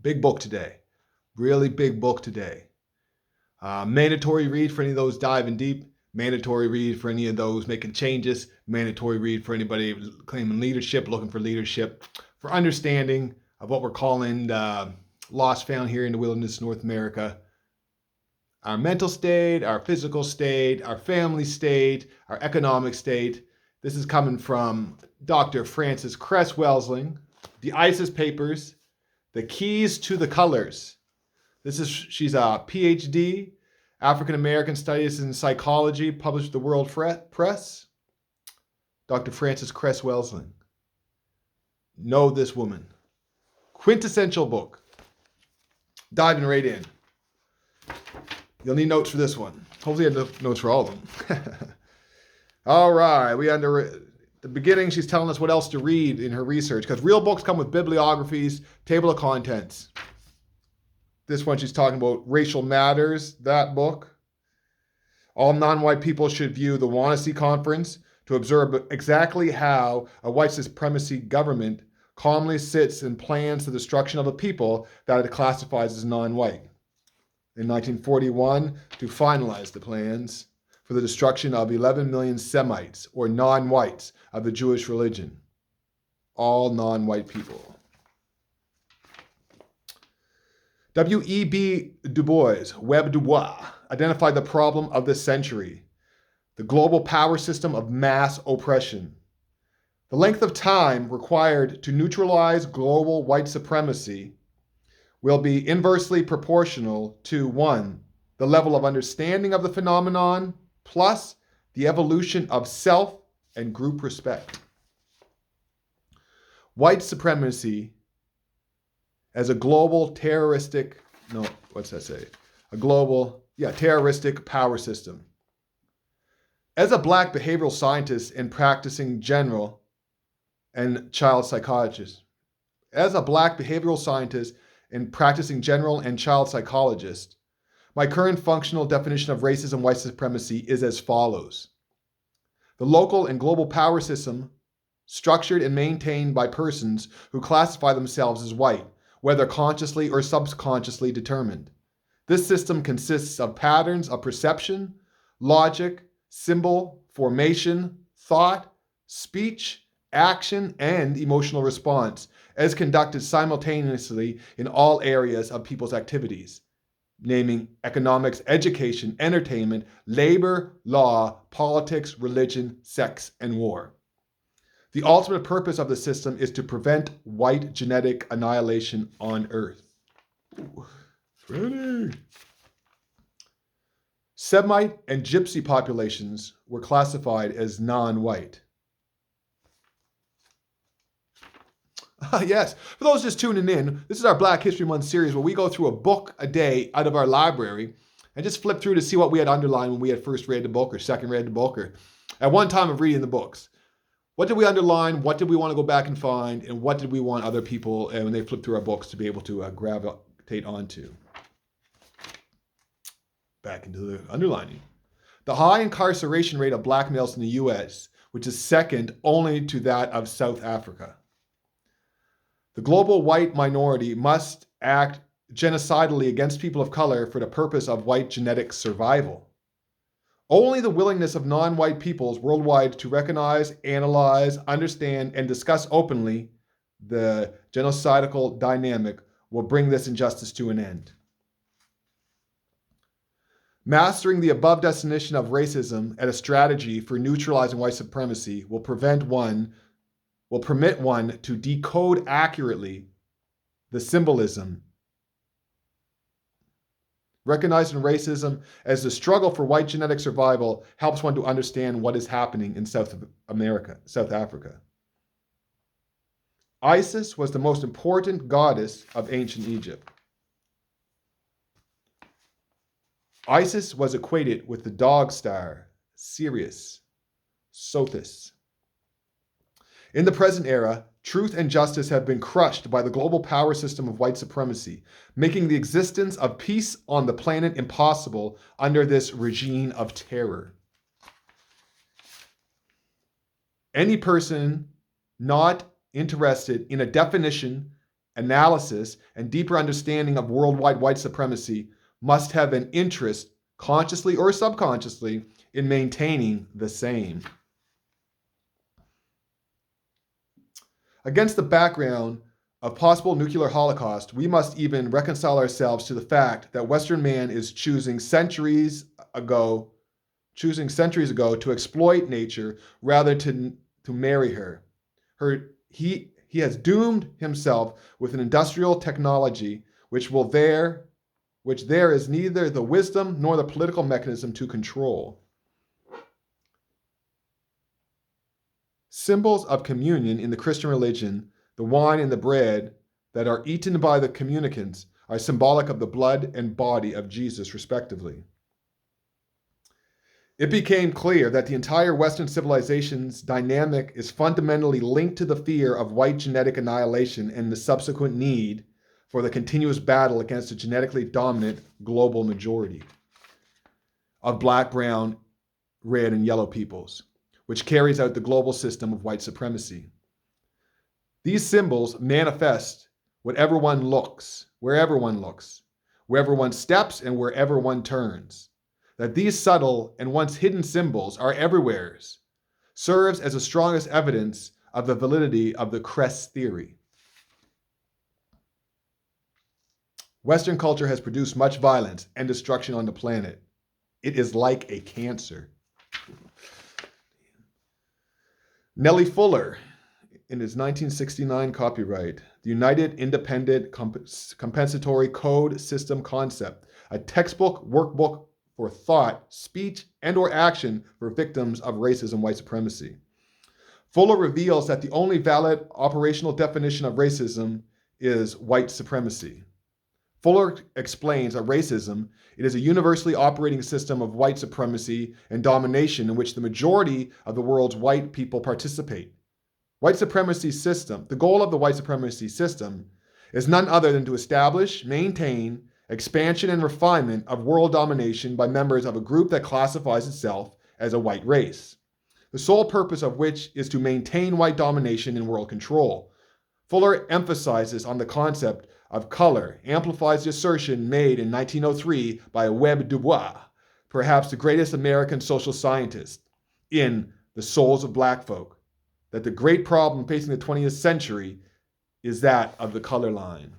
Big book today. Really big book today. Mandatory read for any of those diving deep. Mandatory read for any of those making changes. Mandatory read for anybody claiming leadership, looking for leadership, for understanding of what we're calling lost found here in the wilderness of North America. Our mental state, our physical state, our family state, our economic state. This is coming from Dr. Frances Cress Welsing, The ISIS Papers, The Keys to the Colors. She's a PhD, African American Studies in Psychology, published with the World Press. Dr. Frances Cress Welsing. Know this woman. Quintessential book. Diving right in. You'll need notes for this one. Hopefully you have notes for all of them. All right, the beginning, she's telling us what else to read in her research, because real books come with bibliographies, table of contents. This one, she's talking about Racial Matters, that book. All non-white people should view the Wannsee Conference to observe exactly how a white supremacy government calmly sits and plans the destruction of a people that it classifies as non-white. In 1941, to finalize the plans for the destruction of 11 million Semites, or non-whites, of the Jewish religion. All non-white people. W.E.B. Du Bois, Webb Du Bois, identified the problem of the century, the global power system of mass oppression. The length of time required to neutralize global white supremacy will be inversely proportional to 1, the level of understanding of the phenomenon, plus the evolution of self and group respect. White supremacy as a global terroristic power system. As a black behavioral scientist and practicing general and child psychologist, my current functional definition of racism and white supremacy is as follows. The local and global power system structured and maintained by persons who classify themselves as white, whether consciously or subconsciously determined. This system consists of patterns of perception, logic, symbol, formation, thought, speech, action, and emotional response, as conducted simultaneously in all areas of people's activities, naming economics, education, entertainment, labor, law, politics, religion, sex, and war. The ultimate purpose of the system is to prevent white genetic annihilation on Earth. Ready? Semite and Gypsy populations were classified as non-white. Yes, for those just tuning in, this is our Black History Month series where we go through a book a day out of our library and just flip through to see what we had underlined when we had first read the book or second read the book or at one time of reading the books. What did we underline? What did we want to go back and find? And what did we want other people, when they flip through our books, to be able to gravitate onto? Back into the underlining. The high incarceration rate of black males in the U.S., which is second only to that of South Africa. The global white minority must act genocidally against people of color for the purpose of white genetic survival. Only the willingness of non-white peoples worldwide to recognize, analyze, understand, and discuss openly the genocidal dynamic will bring this injustice to an end. Mastering the above definition of racism as a strategy for neutralizing white supremacy will permit one to decode accurately the symbolism. Recognizing racism as the struggle for white genetic survival helps one to understand what is happening in South Africa. Isis was the most important goddess of ancient Egypt. Isis was equated with the dog star, Sirius, Sothis. In the present era, truth and justice have been crushed by the global power system of white supremacy, making the existence of peace on the planet impossible under this regime of terror. Any person not interested in a definition analysis, and deeper understanding of worldwide white supremacy must have an interest, consciously or subconsciously, in maintaining the same. Against the background of possible nuclear holocaust, we must even reconcile ourselves to the fact that Western man is choosing centuries ago to exploit nature rather to marry her. He has doomed himself with an industrial technology which there is neither the wisdom nor the political mechanism to control. Symbols of communion in the Christian religion, the wine and the bread that are eaten by the communicants, are symbolic of the blood and body of Jesus, respectively. It became clear that the entire Western civilization's dynamic is fundamentally linked to the fear of white genetic annihilation and the subsequent need for the continuous battle against a genetically dominant global majority of black, brown, red, and yellow peoples, which carries out the global system of white supremacy. These symbols manifest wherever one looks, wherever one steps, and wherever one turns. That these subtle and once hidden symbols are everywhere serves as the strongest evidence of the validity of the Cress theory. Western culture has produced much violence and destruction on the planet. It is like a cancer. Nellie Fuller, in his 1969 copyright, The United Independent Compensatory Code System Concept, a textbook workbook for thought, speech, and or action for victims of racism, white supremacy. Fuller reveals that the only valid operational definition of racism is white supremacy. Fuller explains that racism, it is a universally operating system of white supremacy and domination in which the majority of the world's white people participate. White supremacy system, the goal of the white supremacy system is none other than to establish, maintain, expansion and refinement of world domination by members of a group that classifies itself as a white race, the sole purpose of which is to maintain white domination and world control. Fuller emphasizes on the concept of color, amplifies the assertion made in 1903 by Webb Du Bois, perhaps the greatest American social scientist, in The Souls of Black Folk, that the great problem facing the 20th century is that of the color line.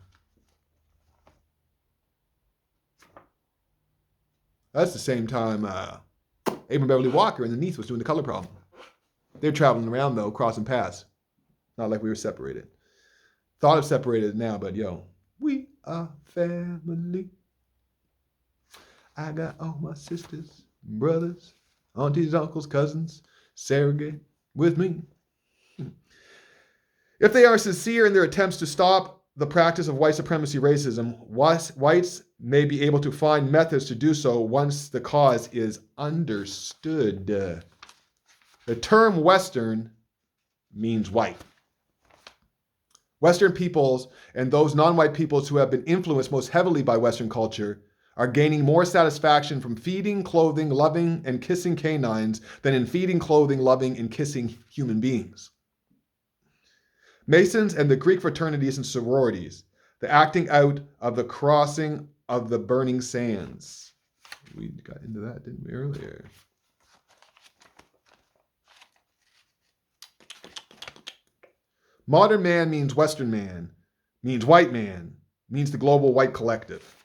That's the same time Abram Beverly Walker and the Neath was doing the color problem. They're traveling around, though, crossing paths. Not like we were separated. Thought of separated now, but yo, we are family. I got all my sisters, brothers, aunties, uncles, cousins, surrogate with me. If they are sincere in their attempts to stop the practice of white supremacy racism, whites may be able to find methods to do so once the cause is understood. The term Western means white. Western peoples and those non-white peoples who have been influenced most heavily by Western culture are gaining more satisfaction from feeding, clothing, loving, and kissing canines than in feeding, clothing, loving, and kissing human beings. Masons and the Greek fraternities and sororities, the acting out of the crossing of the burning sands. We got into that, didn't we, earlier? Modern man means Western man, means white man, means the global white collective.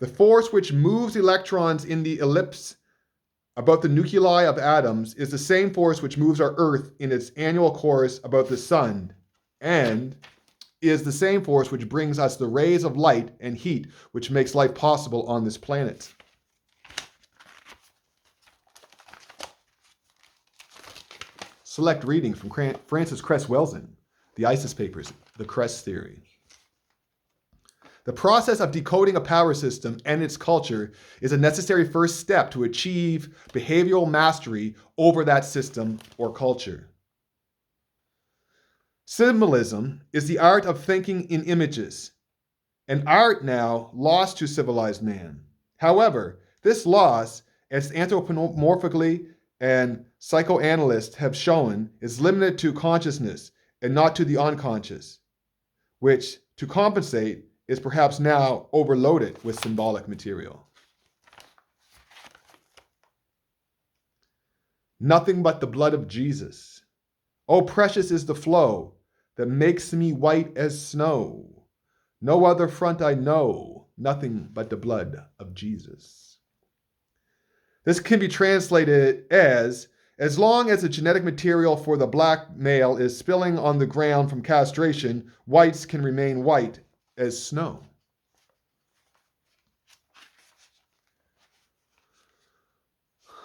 The force which moves electrons in the ellipse about the nuclei of atoms is the same force which moves our Earth in its annual course about the sun, and is the same force which brings us the rays of light and heat which makes life possible on this planet. Select reading from Francis Cress Welsing, The ISIS Papers, The Cress Theory. The process of decoding a power system and its culture is a necessary first step to achieve behavioral mastery over that system or culture. Symbolism is the art of thinking in images, an art now lost to civilized man. However, this loss, as anthropomorphically and psychoanalysts have shown, is limited to consciousness and not to the unconscious, which, to compensate, is perhaps now overloaded with symbolic material. Nothing but the blood of Jesus. Oh, precious is the flow that makes me white as snow. No other front I know, nothing but the blood of Jesus. This can be translated as long as the genetic material for the black male is spilling on the ground from castration, whites can remain white as snow.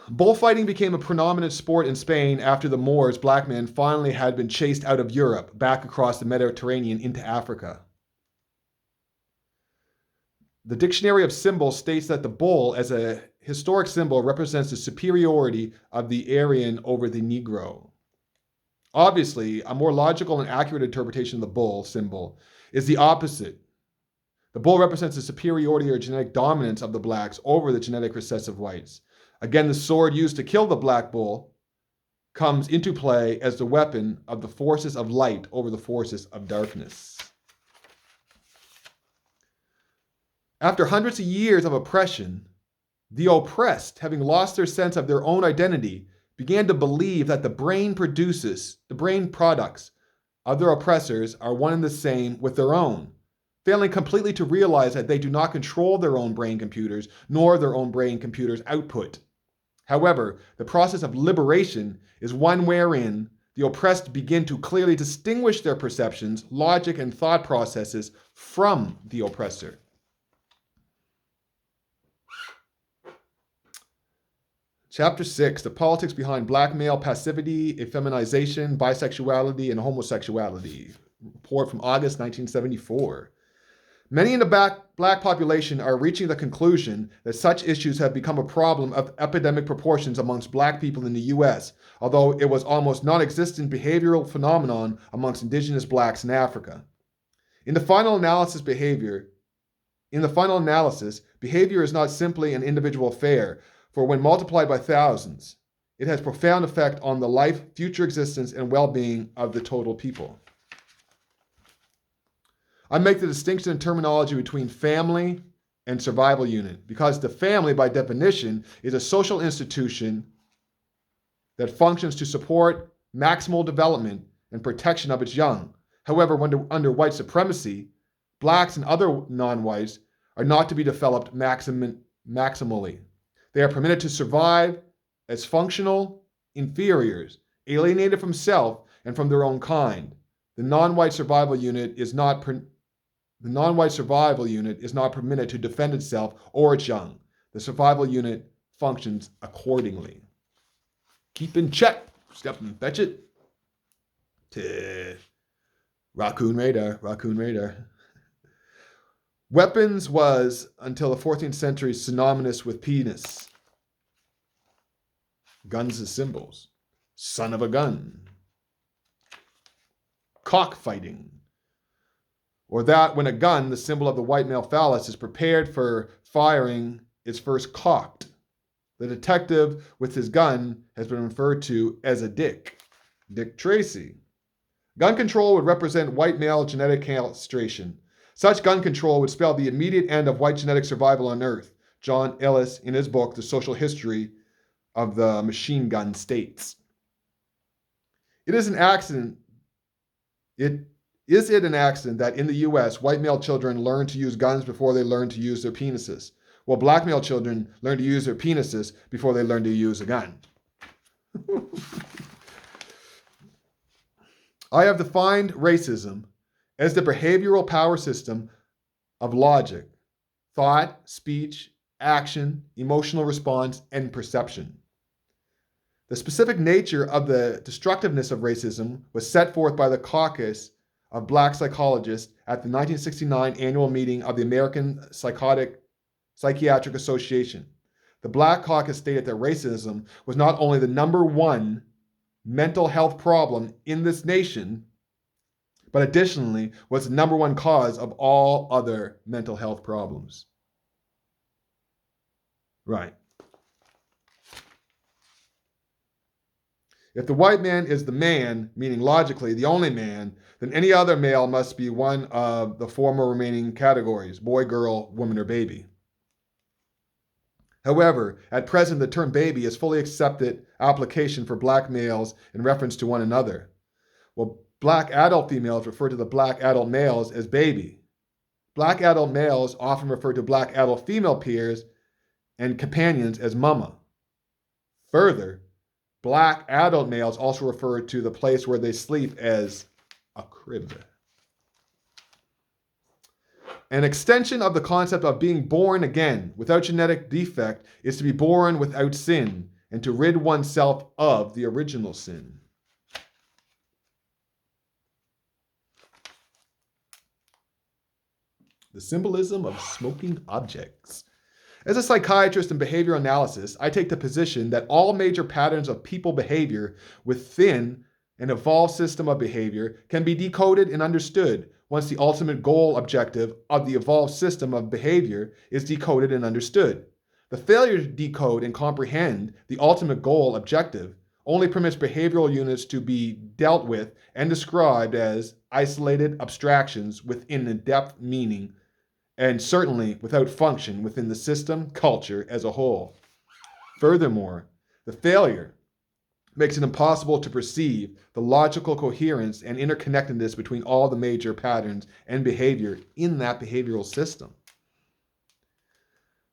Bullfighting became a predominant sport in Spain after the Moors, black men, finally had been chased out of Europe, back across the Mediterranean into Africa. The Dictionary of Symbols states that the bull, as a historic symbol, represents the superiority of the Aryan over the Negro. Obviously, a more logical and accurate interpretation of the bull symbol is the opposite. The bull represents the superiority or genetic dominance of the blacks over the genetic recessive whites. Again, the sword used to kill the black bull comes into play as the weapon of the forces of light over the forces of darkness. After hundreds of years of oppression, the oppressed, having lost their sense of their own identity, began to believe that the brain products of their oppressors are one and the same with their own, failing completely to realize that they do not control their own brain computers, nor their own brain computers' output. However, the process of liberation is one wherein the oppressed begin to clearly distinguish their perceptions, logic, and thought processes from the oppressor. Chapter 6, the politics behind black male passivity, effeminization, bisexuality, and homosexuality. Report from August 1974. Many in the black population are reaching the conclusion that such issues have become a problem of epidemic proportions amongst black people in the U.S., although it was almost non-existent behavioral phenomenon amongst indigenous blacks in Africa. In the final analysis, behavior is not simply an individual affair, for when multiplied by thousands, it has profound effect on the life, future existence, and well-being of the total people. I make the distinction in terminology between family and survival unit, because the family, by definition, is a social institution that functions to support maximal development and protection of its young. However, under white supremacy, blacks and other non-whites are not to be developed maximally. They are permitted to survive as functional inferiors, alienated from self and from their own kind. The non-white survival unit is not permitted to defend itself or its young. The survival unit functions accordingly. Keep in check. Step and fetch it. Raccoon radar. Weapons was, until the 14th century, synonymous with penis. Guns as symbols. Son of a gun. Cockfighting. Or that when a gun, the symbol of the white male phallus, is prepared for firing, is first cocked. The detective with his gun has been referred to as a dick. Dick Tracy. Gun control would represent white male genetic castration. Such gun control would spell the immediate end of white genetic survival on Earth. John Ellis, in his book, The Social History of the Machine Gun, states. Is it an accident that in the U.S., white male children learn to use guns before they learn to use their penises, while black male children learn to use their penises before they learn to use a gun? I have defined racism as the behavioral power system of logic, thought, speech, action, emotional response, and perception. The specific nature of the destructiveness of racism was set forth by the caucus of black psychologists at the 1969 annual meeting of the American Psychiatric Association. The Black Caucus stated that racism was not only the number one mental health problem in this nation, but additionally was the number one cause of all other mental health problems. Right. If the white man is the man, meaning logically the only man, then any other male must be one of the former remaining categories: boy, girl, woman, or baby. However, at present, the term baby is fully accepted application for black males in reference to one another. Well, black adult females refer to the black adult males as baby. Black adult males often refer to black adult female peers and companions as mama. Further, black adult males also refer to the place where they sleep as a crib. An extension of the concept of being born again without genetic defect is to be born without sin and to rid oneself of the original sin. The symbolism of smoking objects. As a psychiatrist in behavioral analysis, I take the position that all major patterns of people behavior within an evolved system of behavior can be decoded and understood once the ultimate goal objective of the evolved system of behavior is decoded and understood. The failure to decode and comprehend the ultimate goal objective only permits behavioral units to be dealt with and described as isolated abstractions within a depth meaning, and certainly without function within the system culture as a whole. Furthermore, the failure makes it impossible to perceive the logical coherence and interconnectedness between all the major patterns and behavior in that behavioral system.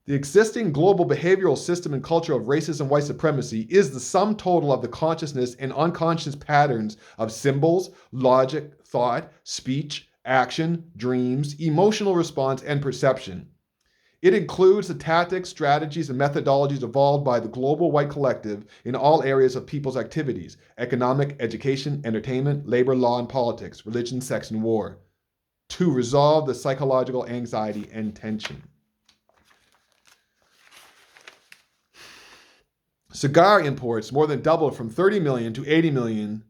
The existing global behavioral system and culture of racism and white supremacy is the sum total of the consciousness and unconscious patterns of symbols, logic, thought, speech, action, dreams, emotional response, and perception. It includes the tactics, strategies, and methodologies evolved by the global white collective in all areas of people's activities: economic, education, entertainment, labor, law, and politics, religion, sex, and war, to resolve the psychological anxiety and tension. Cigar imports more than doubled from 30 million to 80 million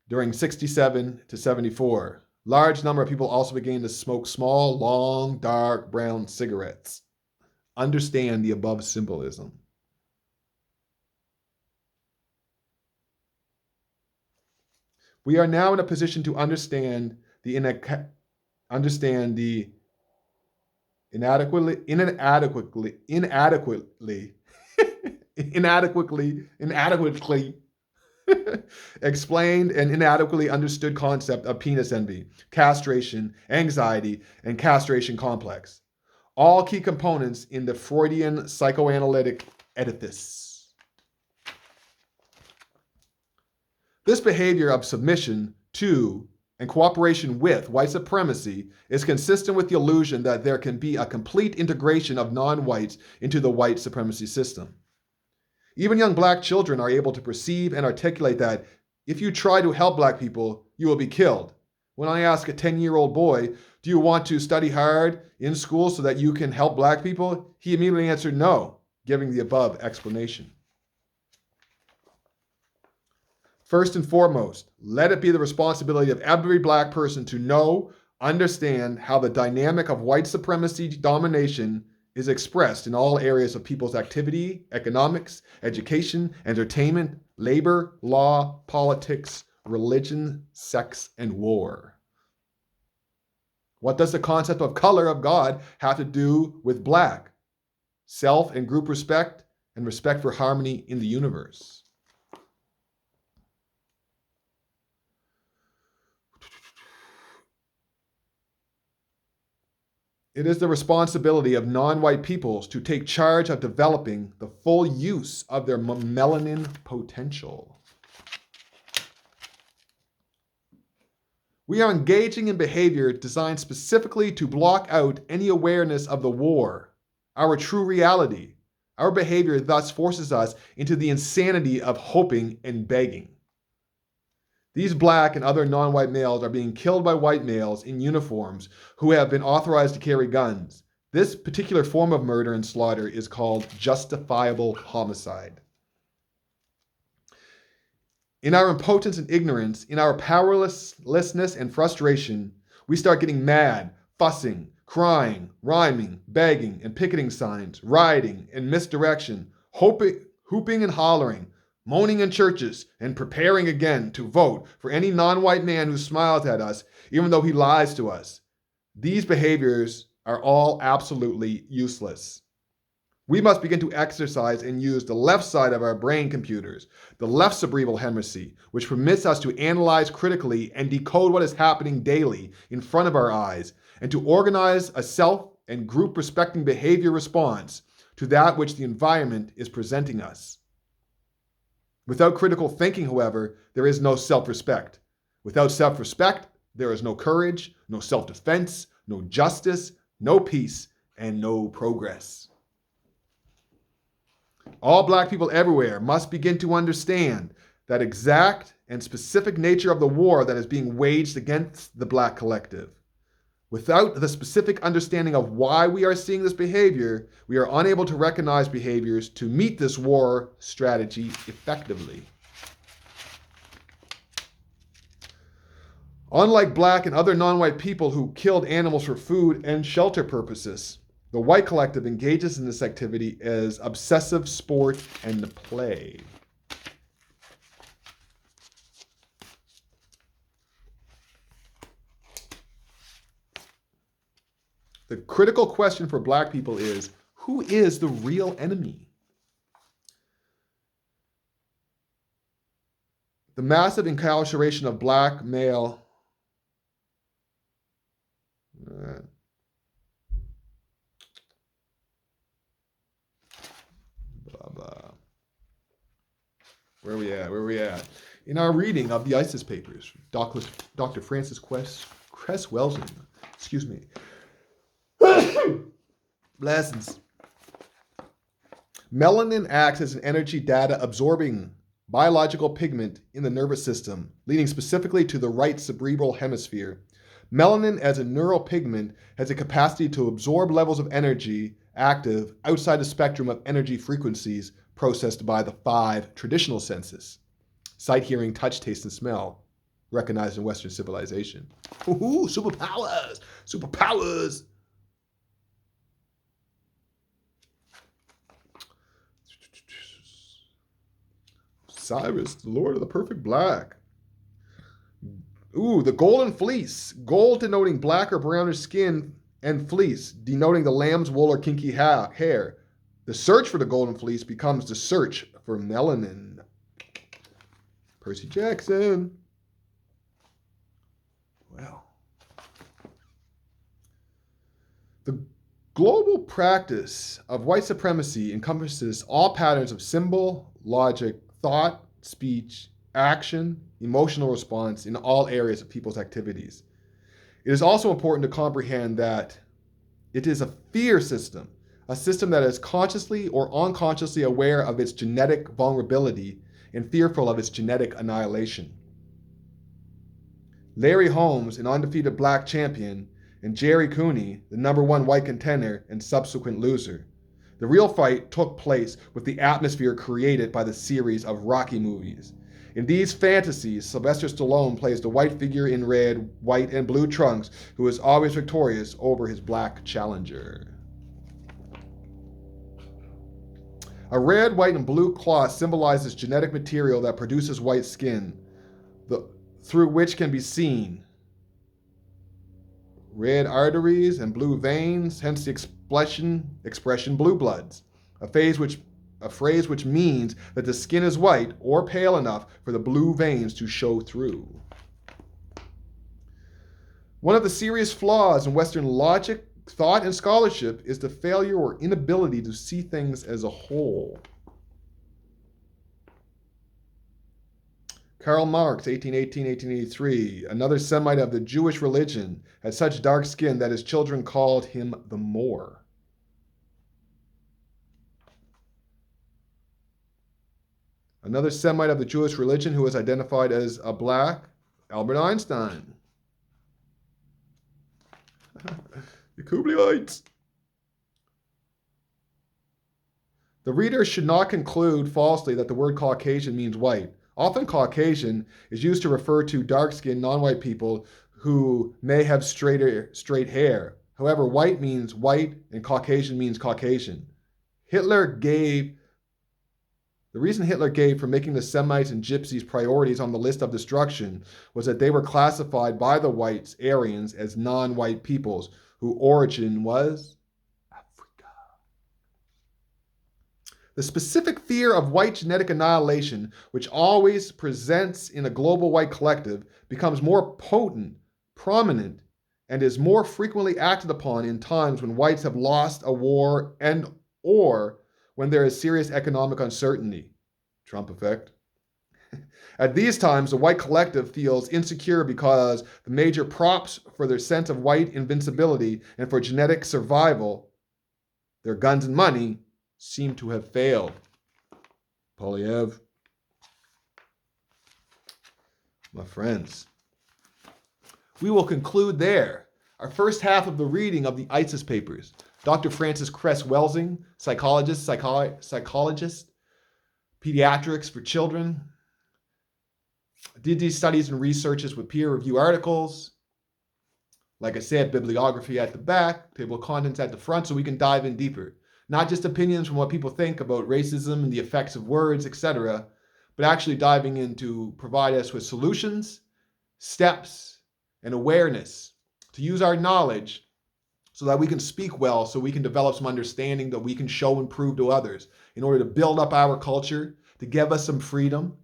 during 67 to 74. Large number of people also began to smoke small, long, dark brown cigarettes. Understand the above symbolism. We are now in a position to understand the inadequately explained and inadequately understood concept of penis envy, castration, anxiety, and castration complex. All key components in the Freudian psychoanalytic edifice. This behavior of submission to and cooperation with white supremacy is consistent with the illusion that there can be a complete integration of non-whites into the white supremacy system. Even young black children are able to perceive and articulate that if you try to help black people, you will be killed. When I ask a 10-year-old boy, do you want to study hard in school so that you can help black people? He immediately answered no, giving the above explanation. First and foremost, let it be the responsibility of every black person to know, understand how the dynamic of white supremacy domination is expressed in all areas of people's activity, economics, education, entertainment, labor, law, politics, religion, sex, and war. What does the concept of color of God have to do with black? Self and group respect and respect for harmony in the universe. It is the responsibility of non-white peoples to take charge of developing the full use of their melanin potential. We are engaging in behavior designed specifically to block out any awareness of the war, our true reality. Our behavior thus forces us into the insanity of hoping and begging. These black and other non-white males are being killed by white males in uniforms who have been authorized to carry guns. This particular form of murder and slaughter is called justifiable homicide. In our impotence and ignorance, in our powerlessness and frustration, we start getting mad, fussing, crying, rhyming, begging, and picketing signs, rioting and misdirection, hooping and hollering, moaning in churches, and preparing again to vote for any non-white man who smiles at us, even though he lies to us. These behaviors are all absolutely useless. We must begin to exercise and use the left side of our brain computers, the left cerebral hemisphere, which permits us to analyze critically and decode what is happening daily in front of our eyes, and to organize a self and group respecting behavior response to that which the environment is presenting us. Without critical thinking, however, there is no self-respect. Without self-respect, there is no courage, no self-defense, no justice, no peace, and no progress. All Black people everywhere must begin to understand that exact and specific nature of the war that is being waged against the Black collective. Without the specific understanding of why we are seeing this behavior, we are unable to recognize behaviors to meet this war strategy effectively. Unlike Black and other non-white people who killed animals for food and shelter purposes, the white collective engages in this activity as obsessive sport and play. The critical question for Black people is, who is the real enemy? The massive incarceration of Black male Where are we at? In our reading of the ISIS papers, Dr. Francis Cress Welsing, excuse me. Blessings. Melanin acts as an energy data absorbing biological pigment in the nervous system, leading specifically to the right cerebral hemisphere. Melanin as a neural pigment has a capacity to absorb levels of energy active outside the spectrum of energy frequencies processed by the 5 traditional senses: sight, hearing, touch, taste, and smell, recognized in Western civilization. Ooh, superpowers! Superpowers! Cyrus, the Lord of the Perfect Black. Ooh, the golden fleece. Gold denoting black or brownish skin, and fleece denoting the lamb's wool or kinky hair. The search for the golden fleece becomes the search for melanin. Percy Jackson. Well. The global practice of white supremacy encompasses all patterns of symbol, logic, thought, speech, action, emotional response in all areas of people's activities. It is also important to comprehend that it is a fear system, a system that is consciously or unconsciously aware of its genetic vulnerability and fearful of its genetic annihilation. Larry Holmes, an undefeated Black champion, and Jerry Cooney, the #1 white contender and subsequent loser. The real fight took place with the atmosphere created by the series of Rocky movies. In these fantasies, Sylvester Stallone plays the white figure in red, white, and blue trunks who is always victorious over his Black challenger. A red, white, and blue cloth symbolizes genetic material that produces white skin, through which can be seen red arteries and blue veins, hence the expression blue bloods, a phrase which means that the skin is white or pale enough for the blue veins to show through. One of the serious flaws in Western logic, thought, and scholarship is the failure or inability to see things as a whole. Karl Marx, 1818-1883, another Semite of the Jewish religion, had such dark skin that his children called him the Moor. Another Semite of the Jewish religion who was identified as a Black, Albert Einstein. The Kublaites. The reader should not conclude falsely that the word Caucasian means white. Often Caucasian is used to refer to dark-skinned non-white people who may have straight hair. However, white means white and Caucasian means Caucasian. Hitler gave The reason Hitler gave for making the Semites and Gypsies priorities on the list of destruction was that they were classified by the whites, Aryans, as non-white peoples whose origin was Africa. The specific fear of white genetic annihilation, which always presents in a global white collective, becomes more potent, prominent, and is more frequently acted upon in times when whites have lost a war and or when there is serious economic uncertainty. Trump effect. At these times, the white collective feels insecure because the major props for their sense of white invincibility and for genetic survival, their guns and money, seem to have failed. Polyev. My friends, we will conclude there our first half of the reading of the ISIS papers. Dr. Francis Cress Welsing, psychologist, pediatrics for children, did these studies and researches with peer review articles. Like I said, bibliography at the back, table of contents at the front, so we can dive in deeper. Not just opinions from what people think about racism and the effects of words, etc., but actually diving into provide us with solutions, steps, and awareness to use our knowledge so that we can speak well, so we can develop some understanding that we can show and prove to others in order to build up our culture, to give us some freedom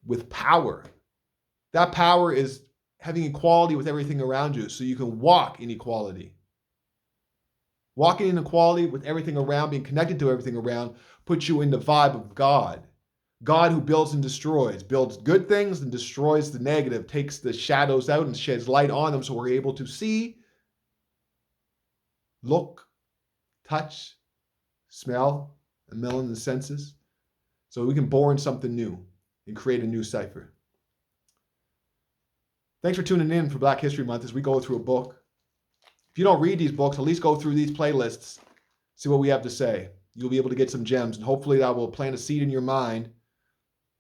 with power. That power is having equality with everything around you so you can walk in equality. Walking in equality with everything around, being connected to everything around, puts you in the vibe of God. God who builds and destroys, builds good things and destroys the negative, takes the shadows out and sheds light on them so we're able to see, look, touch, smell, and melon the senses, so we can born something new and create a new cipher. Thanks for tuning in for Black History Month as we go through a book. If you don't read these books, at least go through these playlists, see what we have to say. You'll be able to get some gems, and hopefully that will plant a seed in your mind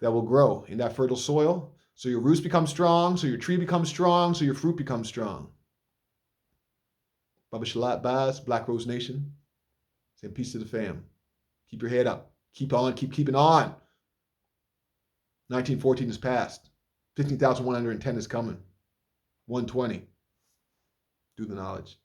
that will grow in that fertile soil, so your roots become strong, so your tree becomes strong, so your fruit becomes strong. Baba Shalat Baz, Black Rose Nation. Say peace to the fam. Keep your head up. Keep on, keep keeping on. 1914 is past. 15,110 is coming. 120. Do the knowledge.